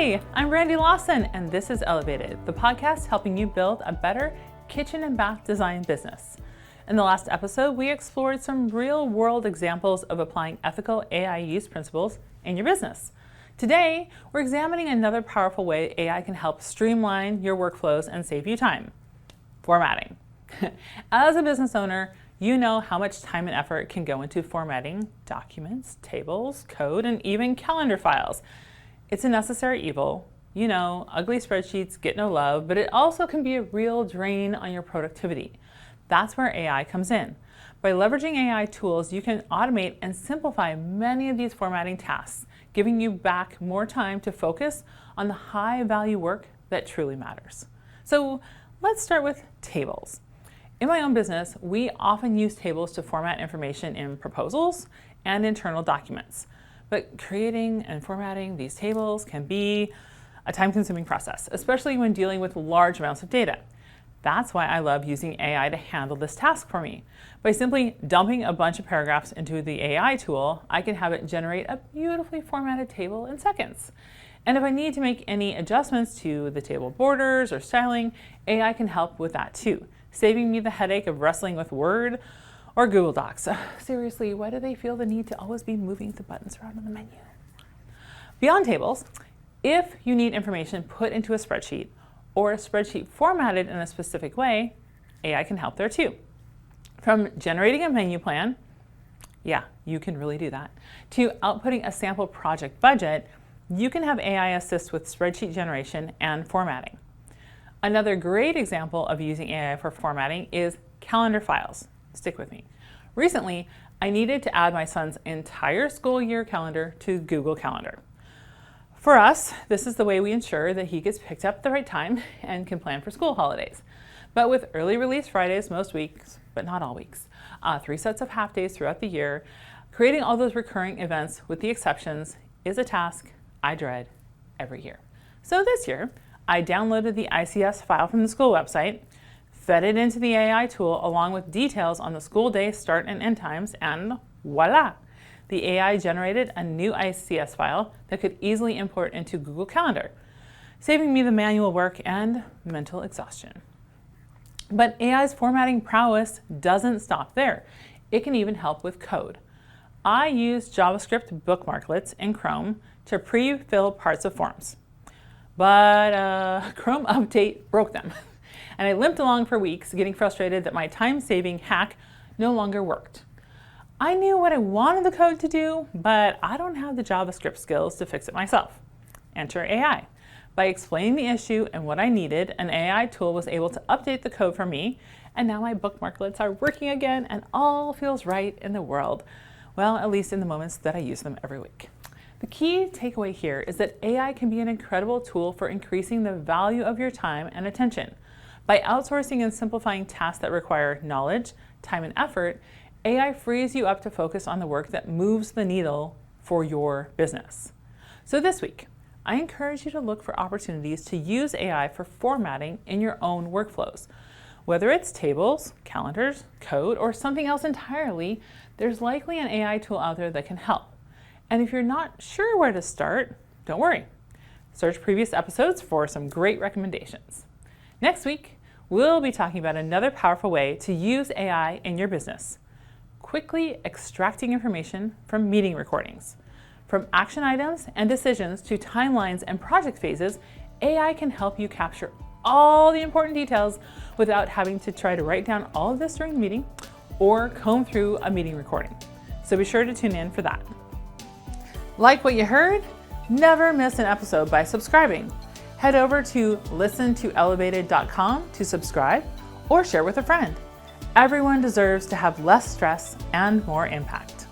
Hey, I'm Randy Lawson, and this is Elevated, the podcast helping you build a better kitchen and bath design business. In the last episode, we explored some real-world examples of applying ethical AI use principles in your business. Today, we're examining another powerful way AI can help streamline your workflows and save you time: formatting. As a business owner, you know how much time and effort can go into formatting documents, tables, code, and even calendar files. It's a necessary evil. You know, ugly spreadsheets get no love, but it also can be a real drain on your productivity. That's where AI comes in. By leveraging AI tools, you can automate and simplify many of these formatting tasks, giving you back more time to focus on the high-value work that truly matters. So let's start with tables. In my own business, we often use tables to format information in proposals and internal documents. But creating and formatting these tables can be a time-consuming process, especially when dealing with large amounts of data. That's why I love using AI to handle this task for me. By simply dumping a bunch of paragraphs into the AI tool, I can have it generate a beautifully formatted table in seconds. And if I need to make any adjustments to the table borders or styling, AI can help with that too, saving me the headache of wrestling with Word or Google Docs. Seriously, why do they feel the need to always be moving the buttons around on the menu? Beyond tables, if you need information put into a spreadsheet or a spreadsheet formatted in a specific way, AI can help there too. From generating a menu plan, yeah, you can really do that, to outputting a sample project budget, you can have AI assist with spreadsheet generation and formatting. Another great example of using AI for formatting is calendar files. Stick with me. Recently, I needed to add my son's entire school year calendar to Google Calendar. For us, this is the way we ensure that he gets picked up at the right time and can plan for school holidays. But with early release Fridays most weeks, but not all weeks, 3 sets of half days throughout the year, creating all those recurring events with the exceptions is a task I dread every year. So this year, I downloaded the ICS file from the school website, fed it into the AI tool along with details on the school day start and end times, and voila! The AI generated a new ICS file that could easily import into Google Calendar, saving me the manual work and mental exhaustion. But AI's formatting prowess doesn't stop there. It can even help with code. I use JavaScript bookmarklets in Chrome to pre-fill parts of forms. But Chrome update broke them. And I limped along for weeks, getting frustrated that my time-saving hack no longer worked. I knew what I wanted the code to do, but I don't have the JavaScript skills to fix it myself. Enter AI. By explaining the issue and what I needed, an AI tool was able to update the code for me, and now my bookmarklets are working again and all feels right in the world. Well, at least in the moments that I use them every week. The key takeaway here is that AI can be an incredible tool for increasing the value of your time and attention. By outsourcing and simplifying tasks that require knowledge, time, and effort, AI frees you up to focus on the work that moves the needle for your business. So this week, I encourage you to look for opportunities to use AI for formatting in your own workflows. Whether it's tables, calendars, code, or something else entirely, there's likely an AI tool out there that can help. And if you're not sure where to start, don't worry. Search previous episodes for some great recommendations. Next week, we'll be talking about another powerful way to use AI in your business: quickly extracting information from meeting recordings. From action items and decisions to timelines and project phases, AI can help you capture all the important details without having to try to write down all of this during the meeting or comb through a meeting recording. So be sure to tune in for that. Like what you heard? Never miss an episode by subscribing. Head over to listentoelevated.com to subscribe or share with a friend. Everyone deserves to have less stress and more impact.